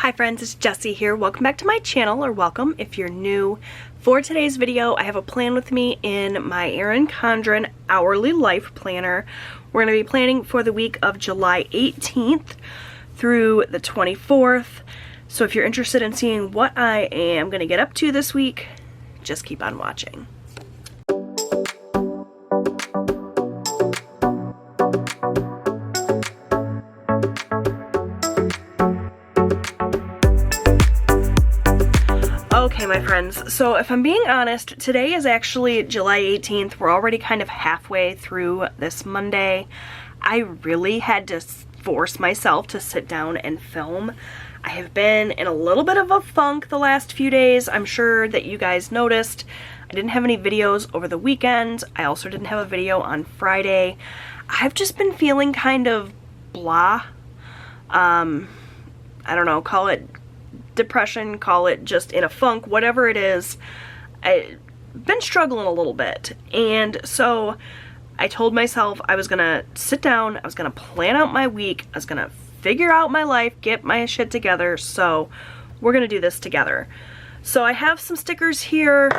Hi friends, it's Jessie here. Welcome back to my channel, or welcome if you're new. For today's video, I have a plan with me in my Erin Condren Hourly Life Planner. We're going to be planning for the week of July 18th through the 24th. So if you're interested in seeing what I am going to get up to this week, just keep on watching. Okay, my friends, so if I'm being honest, today is actually July 18th. We're already kind of halfway through this Monday. I really had to force myself to sit down and film. I have been in a little bit of a funk the last few days. I'm sure that you guys noticed. I didn't have any videos over the weekend. I also didn't have a video on Friday. I've just been feeling kind of blah. I don't know, call it depression, call it just in a funk, whatever it is. I've been struggling a little bit, and so I told myself I was gonna sit down, I was gonna plan out my week, I was gonna figure out my life, get my shit together, so we're gonna do this together. So I have some stickers here.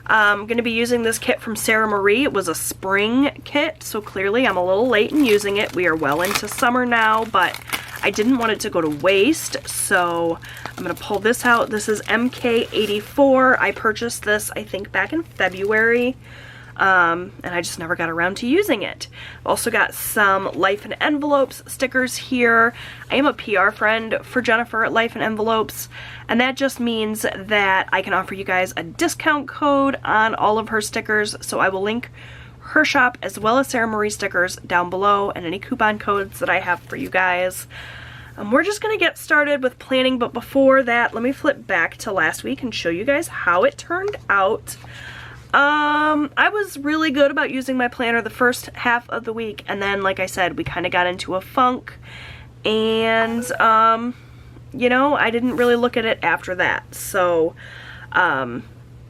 I'm gonna be using this kit from Sarah Marie. It was a spring kit, so clearly I'm a little late in using it. We are well into summer now, but I didn't want it to go to waste, so I'm going to pull this out. This is MK84. I purchased this, I think, back in February, and I just never got around to using it. I've also got some Life in Envelopes stickers here. I am a PR friend for Jennifer at Life in Envelopes, and that just means that I can offer you guys a discount code on all of her stickers, so I will link her shop as well as Sarah Marie stickers down below and any coupon codes that I have for you guys. We're just gonna get started with planning, but before that, let me flip back to last week and show you guys how it turned out. I was really good about using my planner the first half of the week, and then, like I said, we kind of got into a funk, and you know, I didn't really look at it after that. So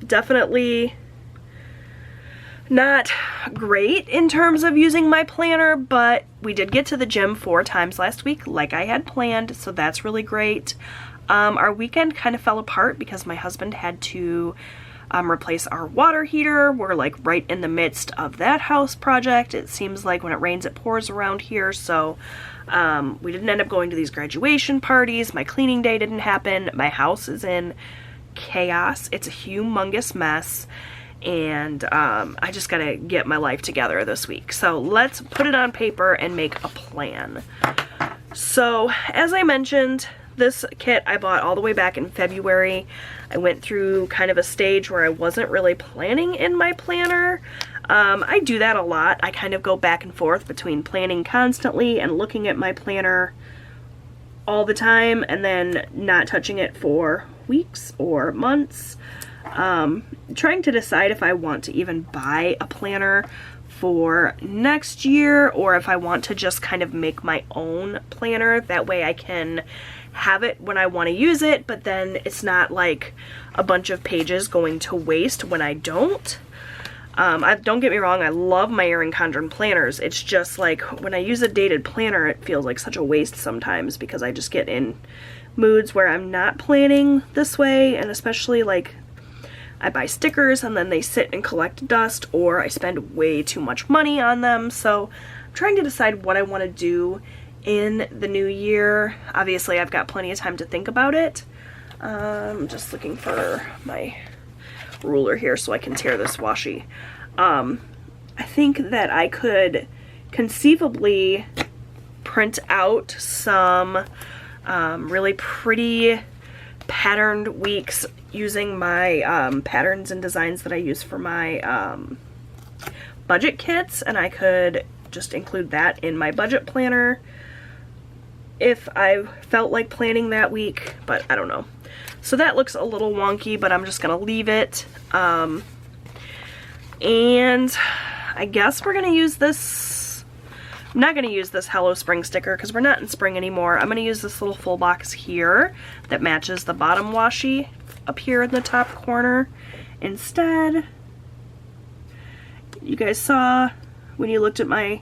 definitely not great in terms of using my planner, but we did get to the gym 4 times last week like I had planned, so that's really great. Our weekend kind of fell apart because my husband had to replace our water heater. We're like right in the midst of that house project. It seems like when it rains it pours around here, so we didn't end up going to these graduation parties. My cleaning day didn't happen. My house is in chaos. It's a humongous mess. And I just gotta get my life together this week. So let's put it on paper and make a plan. So as I mentioned, this kit I bought all the way back in February. I went through kind of a stage where I wasn't really planning in my planner. I do that a lot. I kind of go back and forth between planning constantly and looking at my planner all the time and then not touching it for weeks or months. Trying to decide if I want to even buy a planner for next year or if I want to just kind of make my own planner. That way I can have it when I want to use it, but then it's not like a bunch of pages going to waste when I don't. Don't get me wrong, I love my Erin Condren planners. It's just like when I use a dated planner, it feels like such a waste sometimes because I just get in moods where I'm not planning this way, and especially like I buy stickers and then they sit and collect dust, or I spend way too much money on them. So I'm trying to decide what I want to do in the new year. Obviously I've got plenty of time to think about it. I'm just looking for my ruler here so I can tear this washi. I think that I could conceivably print out some really pretty patterned weeks using my patterns and designs that I use for my budget kits, and I could just include that in my budget planner if I felt like planning that week, but I don't know. So that looks a little wonky, but I'm just gonna leave it. And I guess we're gonna use this. I'm not gonna use this Hello Spring sticker because we're not in spring anymore. I'm gonna use this little full box here that matches the bottom washi up here in the top corner instead. You guys saw when you looked at my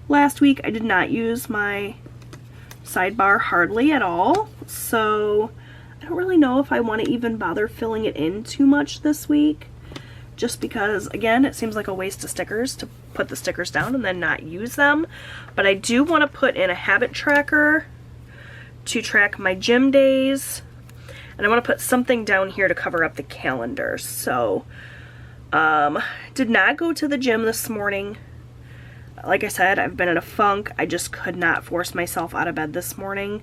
last week, I did not use my sidebar hardly at all, so I don't really know if I want to even bother filling it in too much this week, just because, again, it seems like a waste of stickers to put the stickers down and then not use them. But I do want to put in a habit tracker to track my gym days, and I want to put something down here to cover up the calendar. So did not go to the gym this morning. Like I said, I've been in a funk. I just could not force myself out of bed this morning.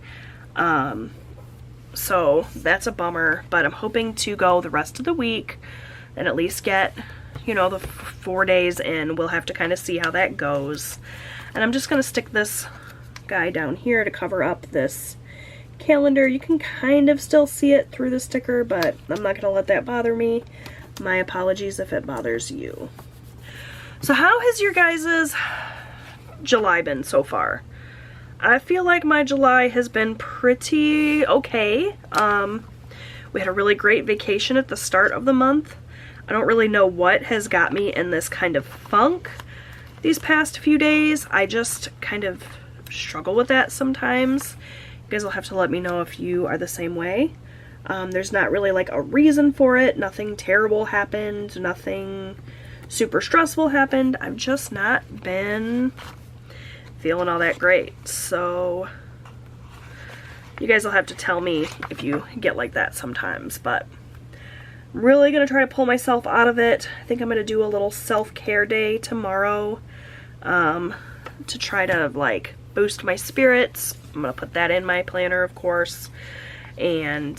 So that's a bummer, but I'm hoping to go the rest of the week and at least get, you know, the 4 days in. We'll have to kind of see how that goes. And I'm just going to stick this guy down here to cover up this calendar. You can kind of still see it through the sticker, but I'm not going to let that bother me. My apologies if it bothers you. So how has your guys' July been so far? I feel like my July has been pretty okay. We had a really great vacation at the start of the month. I don't really know what has got me in this kind of funk these past few days. I just kind of struggle with that sometimes. You guys will have to let me know if you are the same way. There's not really like a reason for it. Nothing terrible happened. Nothing super stressful happened. I've just not been feeling all that great. So you guys will have to tell me if you get like that sometimes, but I'm really gonna try to pull myself out of it. I think I'm gonna do a little self-care day tomorrow to try to like boost my spirits. I'm gonna put that in my planner, of course, and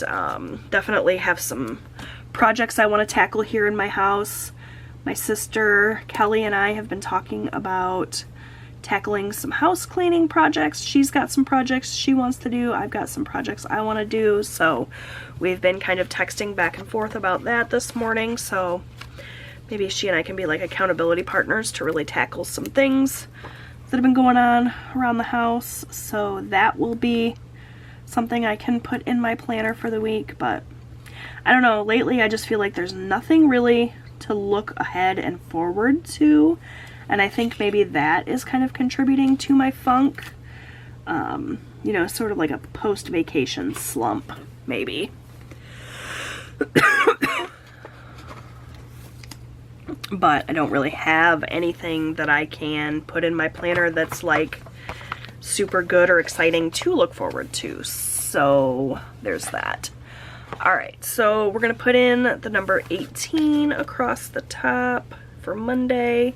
definitely have some projects I want to tackle here in my house. My sister Kelly and I have been talking about tackling some house cleaning projects. She's got some projects she wants to do. I've got some projects I want to do. So we've been kind of texting back and forth about that this morning. So maybe she and I can be like accountability partners to really tackle some things that have been going on around the house. So that will be something I can put in my planner for the week. But I don't know, lately I just feel like there's nothing really to look ahead and forward to, and I think maybe that is kind of contributing to my funk. You know, sort of like a post-vacation slump, maybe. But I don't really have anything that I can put in my planner that's like super good or exciting to look forward to. So there's that. Alright, so we're going to put in the number 18 across the top for Monday.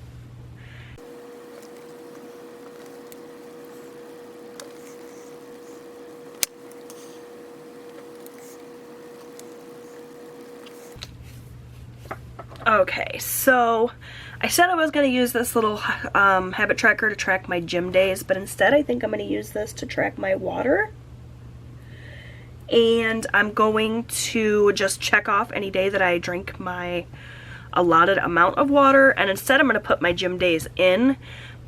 Okay, so I said I was going to use this little habit tracker to track my gym days, but instead I think I'm going to use this to track my water. And I'm going to just check off any day that I drink my allotted amount of water, and instead I'm going to put my gym days in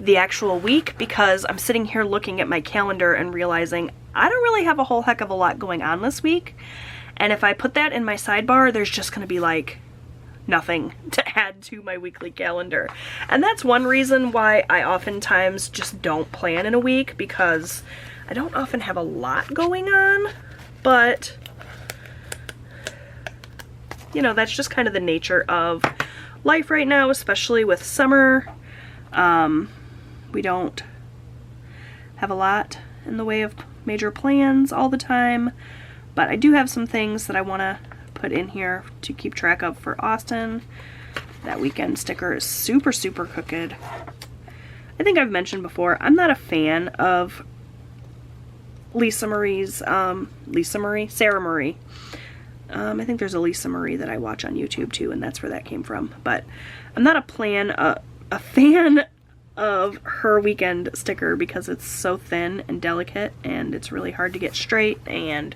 the actual week, because I'm sitting here looking at my calendar and realizing I don't really have a whole heck of a lot going on this week. And if I put that in my sidebar, there's just going to be like nothing to add to my weekly calendar. And that's one reason why I oftentimes just don't plan in a week, because I don't often have a lot going on. But, you know, that's just kind of the nature of life right now, especially with summer. We don't have a lot in the way of major plans all the time, but I do have some things that I want to put in here to keep track of for Austin. That weekend sticker is super, super crooked. I think I've mentioned before, I'm not a fan of Lisa Marie. I think there's a Lisa Marie that I watch on YouTube too, and that's where that came from. But I'm not a fan of her weekend sticker, because it's so thin and delicate and it's really hard to get straight and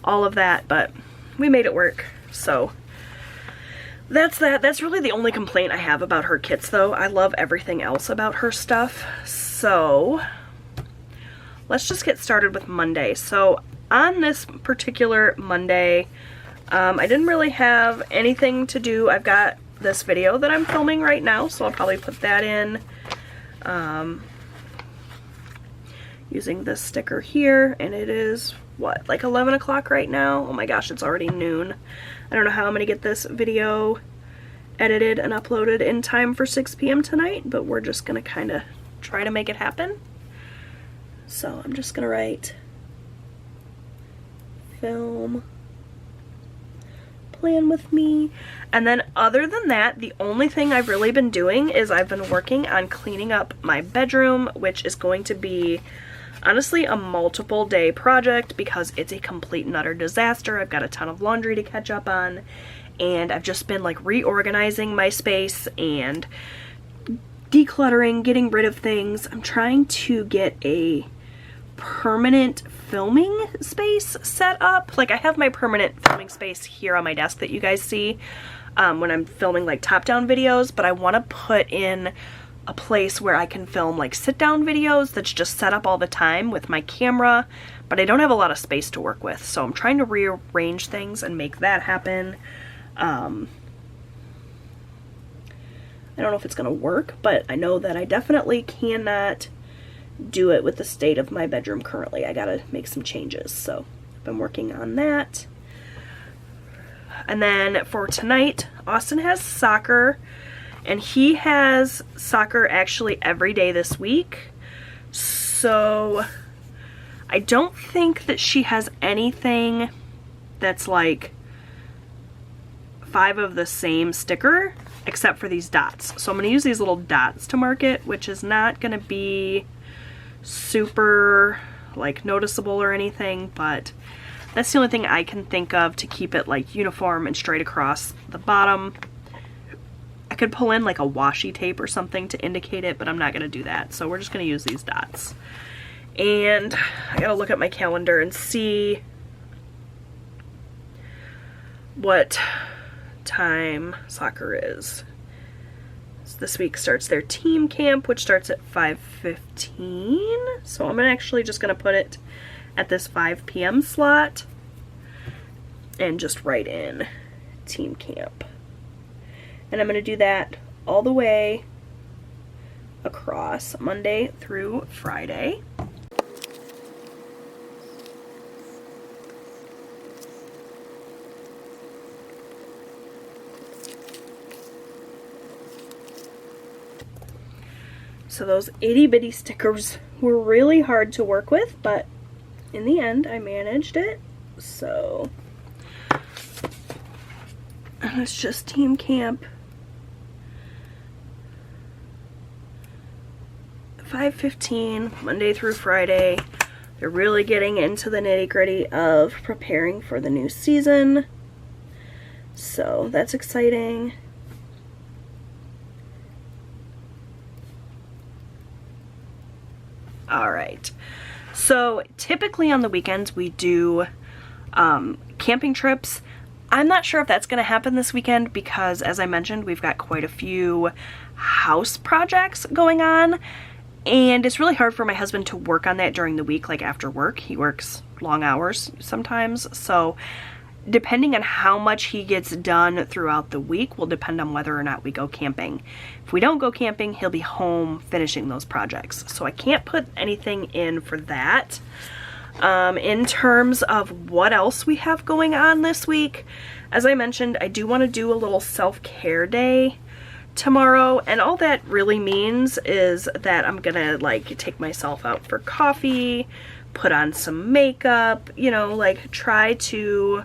all of that, but we made it work. So that's that. That's really the only complaint I have about her kits though. I love everything else about her stuff. So let's just get started with Monday. So on this particular Monday, I didn't really have anything to do. I've got this video that I'm filming right now, so I'll probably put that in. You using this sticker here, and it is, what, like 11 o'clock right now? Oh my gosh, it's already noon. I don't know how I'm gonna get this video edited and uploaded in time for 6 p.m. tonight, but we're just gonna kind of try to make it happen. So I'm just gonna write film, plan with me. And then other than that, the only thing I've really been doing is I've been working on cleaning up my bedroom, which is going to be honestly a multiple day project because it's a complete and utter disaster. I've got a ton of laundry to catch up on, and I've just been like reorganizing my space and decluttering, getting rid of things. I'm trying to get a permanent filming space set up. Like, I have my permanent filming space here on my desk that you guys see when I'm filming like top-down videos, but I want to put in a place where I can film like sit-down videos that's just set up all the time with my camera, but I don't have a lot of space to work with, so I'm trying to rearrange things and make that happen. I don't know if it's gonna work, but I know that I definitely cannot do it with the state of my bedroom currently. I gotta make some changes, so I've been working on that. And then for tonight, Austin has soccer, and he has soccer actually every day this week. So I don't think that she has anything that's like 5 of the same sticker, except for these dots. So I'm gonna use these little dots to mark it, which is not gonna be super like noticeable or anything, but that's the only thing I can think of to keep it like uniform and straight across the bottom. I could pull in like a washi tape or something to indicate it, but I'm not gonna do that, so we're just gonna use these dots. And I gotta look at my calendar and see what time soccer is. So this week starts their team camp, which starts at 5:15. So I'm actually just gonna put it at this 5 p.m. slot and just write in team camp. And I'm gonna do that all the way across Monday through Friday. So those itty bitty stickers were really hard to work with, but in the end I managed it. So, and it's just team camp. 5:15, Monday through Friday. They're really getting into the nitty-gritty of preparing for the new season. So that's exciting. Alright, so typically on the weekends we do camping trips. I'm not sure if that's going to happen this weekend because, as I mentioned, we've got quite a few house projects going on, and it's really hard for my husband to work on that during the week, like after work. He works long hours sometimes, so depending on how much he gets done throughout the week will depend on whether or not we go camping. If we don't go camping, he'll be home finishing those projects. So I can't put anything in for that. In terms of what else we have going on this week, as I mentioned, I do want to do a little self-care day tomorrow, and all that really means is that I'm gonna like take myself out for coffee, put on some makeup, you know, like try to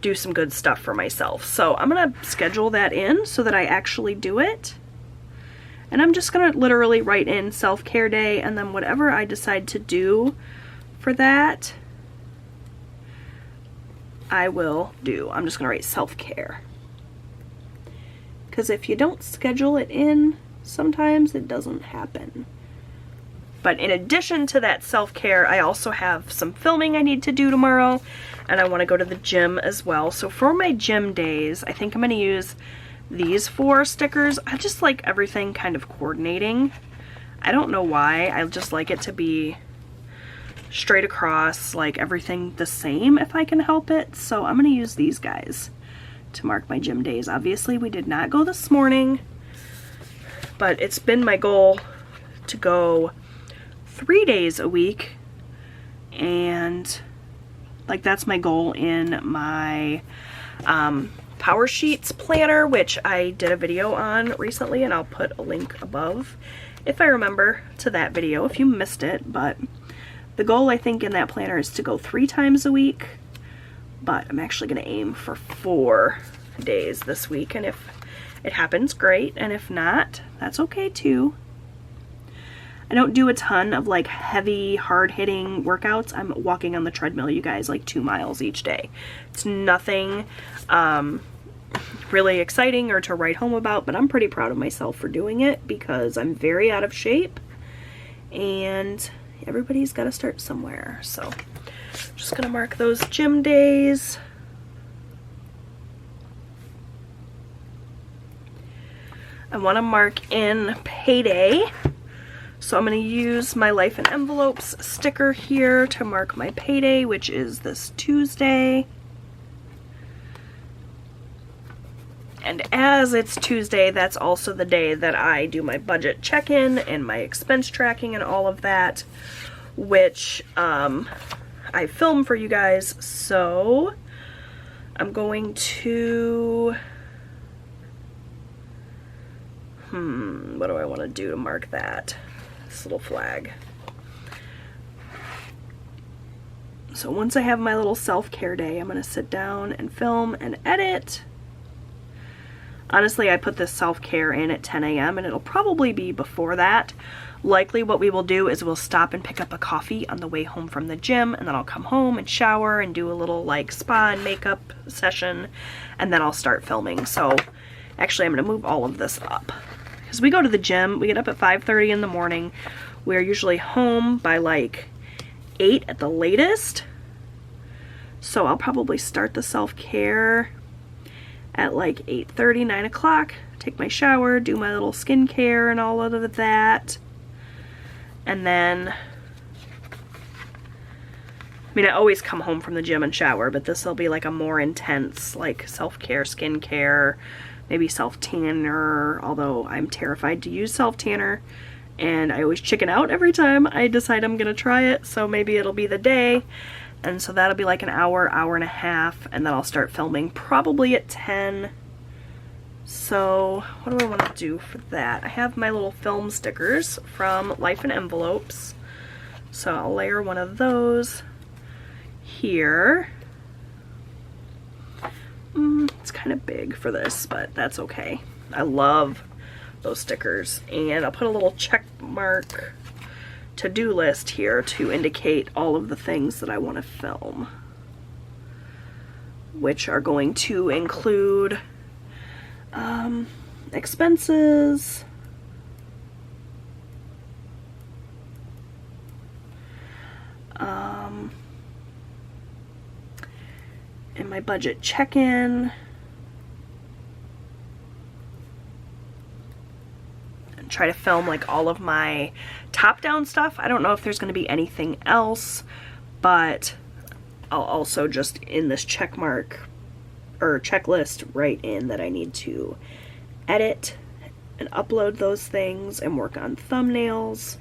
do some good stuff for myself. So I'm gonna schedule that in so that I actually do it. And I'm just gonna literally write in self-care day, and then whatever I decide to do for that, I will do. I'm just gonna write self-care. Because if you don't schedule it in, sometimes it doesn't happen. But in addition to that self-care, I also have some filming I need to do tomorrow, and I want to go to the gym as well. So for my gym days, I think I'm going to use these 4 stickers. I just like everything kind of coordinating. I don't know why. I just like it to be straight across, like everything the same if I can help it. So I'm going to use these guys to mark my gym days. Obviously, we did not go this morning, but it's been my goal to go 3 days a week, and like that's my goal in my Power Sheets planner, which I did a video on recently, and I'll put a link above if I remember to that video if you missed it. But the goal I think in that planner is to go 3 times a week, but I'm actually going to aim for 4 days this week, and if it happens, great, and if not, that's okay too. I don't do a ton of like heavy, hard-hitting workouts. I'm walking on the treadmill, you guys, like 2 miles each day. It's nothing really exciting or to write home about, but I'm pretty proud of myself for doing it because I'm very out of shape, and everybody's got to start somewhere. So I'm just gonna mark those gym days. I want to mark in payday, so I'm going to use my Life in Envelopes sticker here to mark my payday, which is this Tuesday. And as it's Tuesday, that's also the day that I do my budget check-in and my expense tracking and all of that, which I film for you guys. So I'm going to, what do I want to do to mark that? This little flag. So once I have my little self-care day, I'm going to sit down and film and edit. Honestly, I put this self-care in at 10 a.m. and it'll probably be before that. Likely what we will do is we'll stop and pick up a coffee on the way home from the gym, and then I'll come home and shower and do a little like spa and makeup session, and then I'll start filming. So actually I'm going to move all of this up because we go to the gym. We get up at 5:30 in the morning. We're usually home by like 8 at the latest. So I'll probably start the self-care at like 8:30, 9 o'clock, take my shower, do my little skincare and all of that. And then, I mean, I always come home from the gym and shower, but this will be like a more intense, like self-care, skincare, maybe self-tanner, although I'm terrified to use self-tanner, and I always chicken out every time I decide I'm gonna try it, so maybe it'll be the day. And so that'll be like an hour, hour and a half, and then I'll start filming probably at 10. So what do I want to do for that? I have my little film stickers from Life in Envelopes. So I'll layer one of those here. It's kind of big for this, but that's okay. I love those stickers. And I'll put a little check mark to-do list here to indicate all of the things that I want to film, which are going to include expenses, and my budget check-in, and try to film like all of my top-down stuff. I don't know if there's going to be anything else, but I'll also just in this check mark or checklist write in that I need to edit and upload those things and work on thumbnails.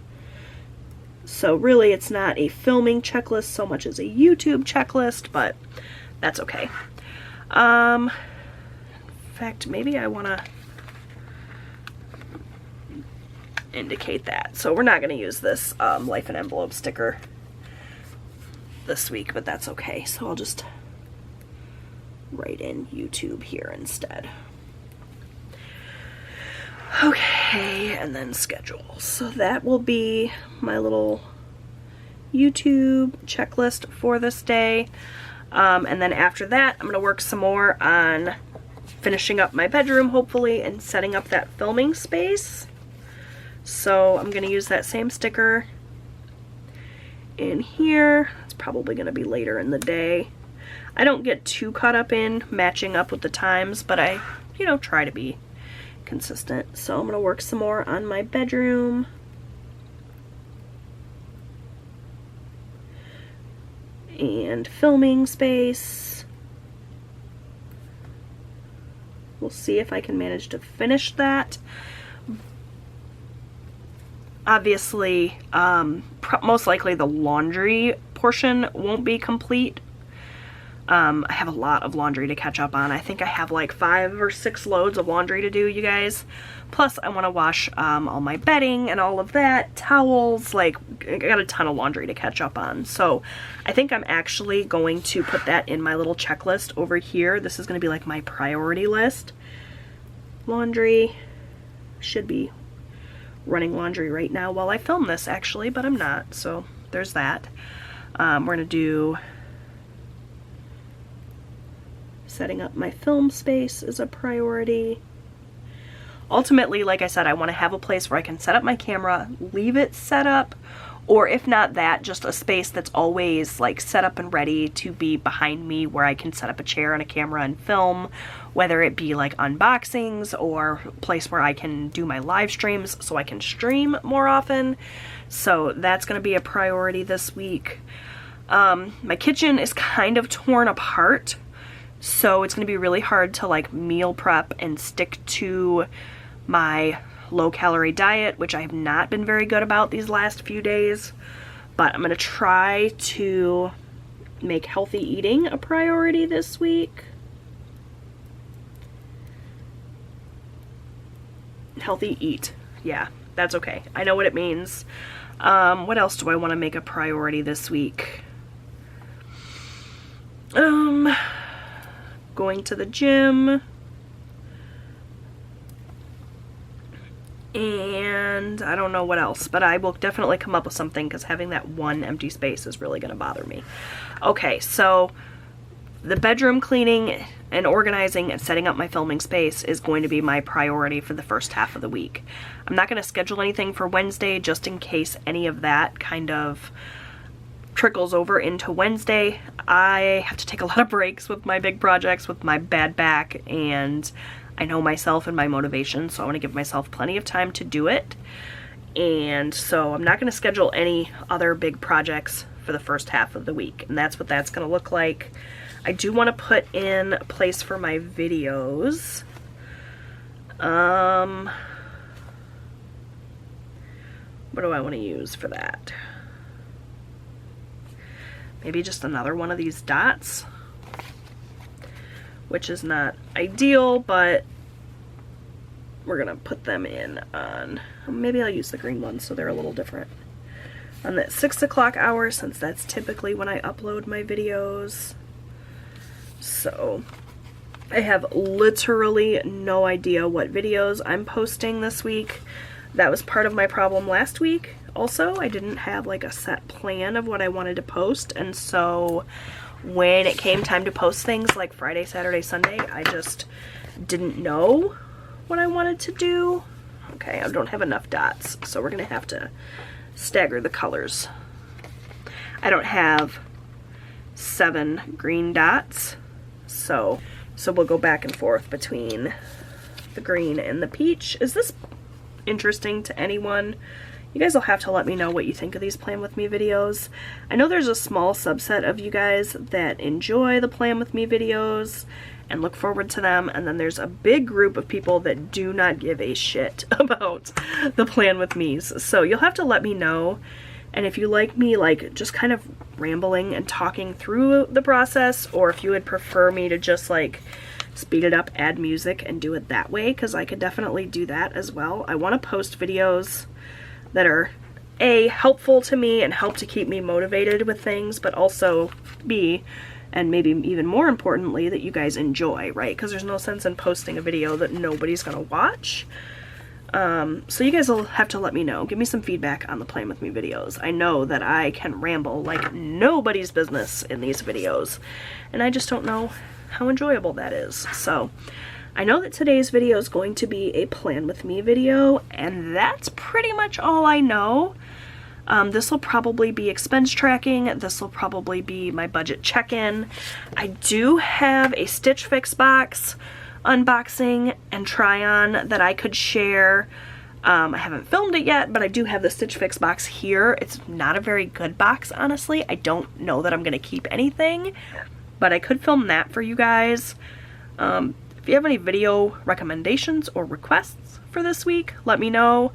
So really it's not a filming checklist so much as a YouTube checklist, but that's okay. In fact, maybe I want to indicate that. So we're not going to use this Life in Envelope sticker this week, but that's okay. So I'll just write in YouTube here instead. Okay, and then schedule. So that will be my little YouTube checklist for this day. And then after that, I'm going to work some more on finishing up my bedroom, hopefully, and setting up that filming space. So I'm going to use that same sticker in here. It's probably going to be later in the day. I don't get too caught up in matching up with the times, but I, try to be consistent. So I'm going to work some more on my bedroom. And filming space. We'll see if I can manage to finish that Obviously, most likely the laundry portion won't be complete. I have a lot of laundry to catch up on. I think I have like 5 or 6 loads of laundry to do, you guys. Plus, I want to wash all my bedding and all of that, towels, like, I got a ton of laundry to catch up on. So, I think I'm actually going to put that in my little checklist over here. This is going to be like my priority list. Laundry. Should be running laundry right now while I film this, actually, but I'm not. So, there's that. We're going to do... setting up my film space is a priority. Ultimately, like I said, I want to have a place where I can set up my camera, leave it set up, or if not that, just a space that's always like set up and ready to be behind me where I can set up a chair and a camera and film, whether it be like unboxings or a place where I can do my live streams so I can stream more often. So that's going to be a priority this week. My kitchen is kind of torn apart. So it's going to be really hard to like meal prep and stick to my low-calorie diet, which I have not been very good about these last few days. But I'm going to try to make healthy eating a priority this week. Healthy eat. Yeah, that's okay. I know what it means. What else do I want to make a priority this week? Going to the gym, and I don't know what else, but I will definitely come up with something because having that one empty space is really going to bother me. Okay, so the bedroom cleaning and organizing and setting up my filming space is going to be my priority for the first half of the week. I'm not going to schedule anything for Wednesday just in case any of that kind of trickles over into Wednesday. I have to take a lot of breaks with my big projects with my bad back, and I know myself and my motivation, so I want to give myself plenty of time to do it. And so I'm not going to schedule any other big projects for the first half of the week, and that's what that's going to look like. I do want to put in a place for my videos. What do I want to use for that? Maybe just another one of these dots, which is not ideal, but we're gonna put them in on, maybe I'll use the green ones so they're a little different. On that 6 o'clock hour, since that's typically when I upload my videos. So I have literally no idea what videos I'm posting this week. That was part of my problem last week. Also, I didn't have like a set plan of what I wanted to post, and so when it came time to post things like Friday, Saturday, Sunday, I just didn't know what I wanted to do. Okay, I don't have enough dots, so we're gonna have to stagger the colors. I don't have 7 green dots, so we'll go back and forth between the green and the peach. Is this interesting to anyone? You guys will have to let me know what you think of these Plan With Me videos. I know there's a small subset of you guys that enjoy the Plan With Me videos and look forward to them, and then there's a big group of people that do not give a shit about the Plan With Me's. So you'll have to let me know, and if you like me like just kind of rambling and talking through the process, or if you would prefer me to just like speed it up, add music, and do it that way, because I could definitely do that as well. I want to post videos that are A, helpful to me and help to keep me motivated with things, but also B, and maybe even more importantly, that you guys enjoy, right? Because there's no sense in posting a video that nobody's gonna watch. So you guys will have to let me know. Give me some feedback on the Plan With Me videos. I know that I can ramble like nobody's business in these videos, and I just don't know how enjoyable that is. So I know that today's video is going to be a Plan With Me video, and that's pretty much all I know. This will probably be expense tracking. This will probably be my budget check-in. I do have a Stitch Fix box unboxing and try-on that I could share. I haven't filmed it yet, but I do have the Stitch Fix box here. It's not a very good box, honestly. I don't know that I'm going to keep anything, but I could film that for you guys. If you have any video recommendations or requests for this week, let me know.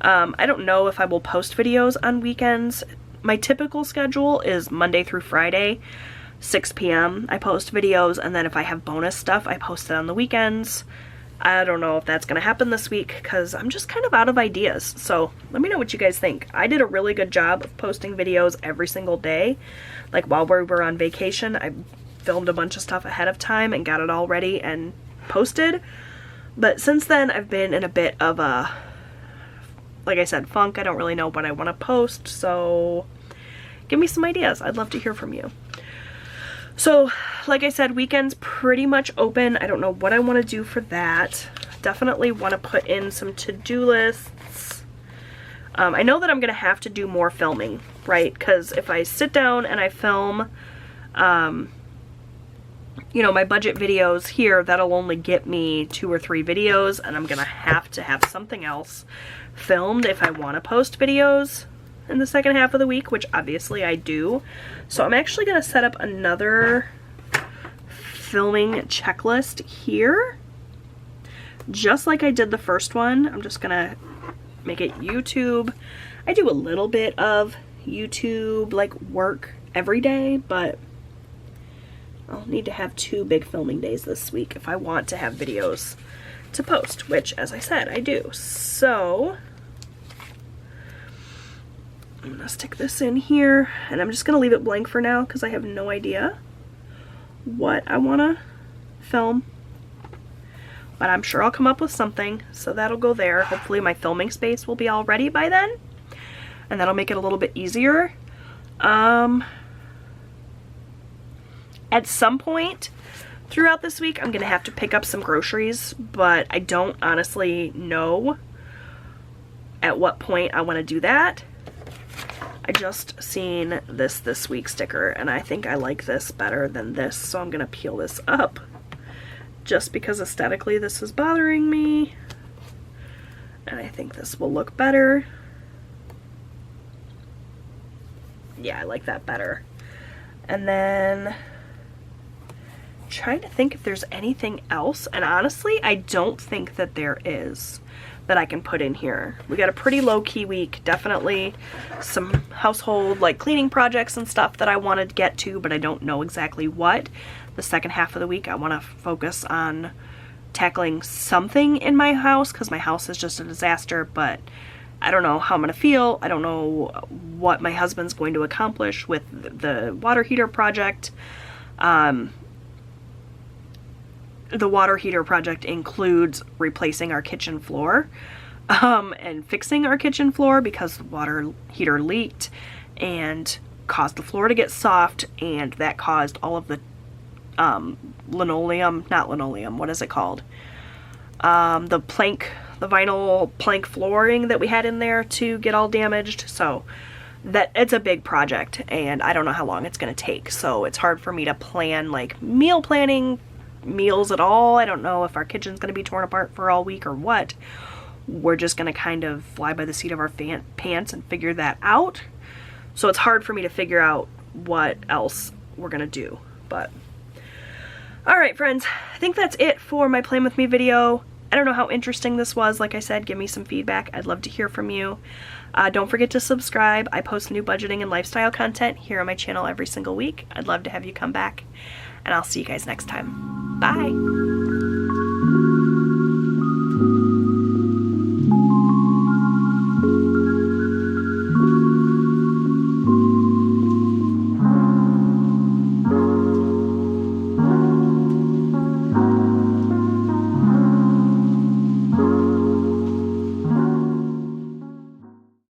I don't know if I will post videos on weekends. My typical schedule is Monday through Friday, 6 p.m. I post videos, and then if I have bonus stuff, I post it on the weekends. I don't know if that's going to happen this week because I'm just kind of out of ideas. So let me know what you guys think. I did a really good job of posting videos every single day. Like while we were on vacation, I filmed a bunch of stuff ahead of time and got it all ready and posted. But since then, I've been in a bit of a, like I said, funk. I don't really know what I want to post, so give me some ideas. I'd love to hear from you. So, like I said, weekends pretty much open. I don't know what I want to do for that. Definitely want to put in some to-do lists. I know that I'm going to have to do more filming, right? Because if I sit down and I film, you know, my budget videos here, that'll only get me 2 or 3 videos, and I'm going to have something else filmed if I want to post videos in the second half of the week, which obviously I do. So I'm actually going to set up another filming checklist here, just like I did the first one. I'm just going to make it YouTube. I do a little bit of YouTube like work every day, but I'll need to have 2 big filming days this week if I want to have videos to post, which, as I said, I do. So I'm gonna stick this in here, and I'm just gonna leave it blank for now because I have no idea what I wanna film, but I'm sure I'll come up with something, so that'll go there. Hopefully my filming space will be all ready by then, and that'll make it a little bit easier. At some point throughout this week, I'm gonna have to pick up some groceries, but I don't honestly know at what point I want to do that. I just seen this week sticker, and I think I like this better than this, so I'm gonna peel this up just because aesthetically this is bothering me, and I think this will look better. Yeah, I like that better. And then trying to think if there's anything else, and honestly I don't think that there is that I can put in here. We got a pretty low-key week. Definitely some household like cleaning projects and stuff that I want to get to, but I don't know exactly what. The second half of the week I want to focus on tackling something in my house because my house is just a disaster, but I don't know how I'm gonna feel. I don't know what my husband's going to accomplish with the water heater project. The water heater project includes replacing our kitchen floor and fixing our kitchen floor because the water heater leaked and caused the floor to get soft, and that caused all of the not linoleum, what is it called? The vinyl plank flooring that we had in there to get all damaged. So that it's a big project, and I don't know how long it's going to take. So it's hard for me to plan like meals at all. I don't know if our kitchen's going to be torn apart for all week or what. We're just going to kind of fly by the seat of our pants and figure that out. So it's hard for me to figure out what else we're going to do. But alright friends, I think that's it for my Plan With Me video. I don't know how interesting this was. Like I said, give me some feedback. I'd love to hear from you. Don't forget to subscribe. I post new budgeting and lifestyle content here on my channel every single week. I'd love to have you come back, and I'll see you guys next time. Bye!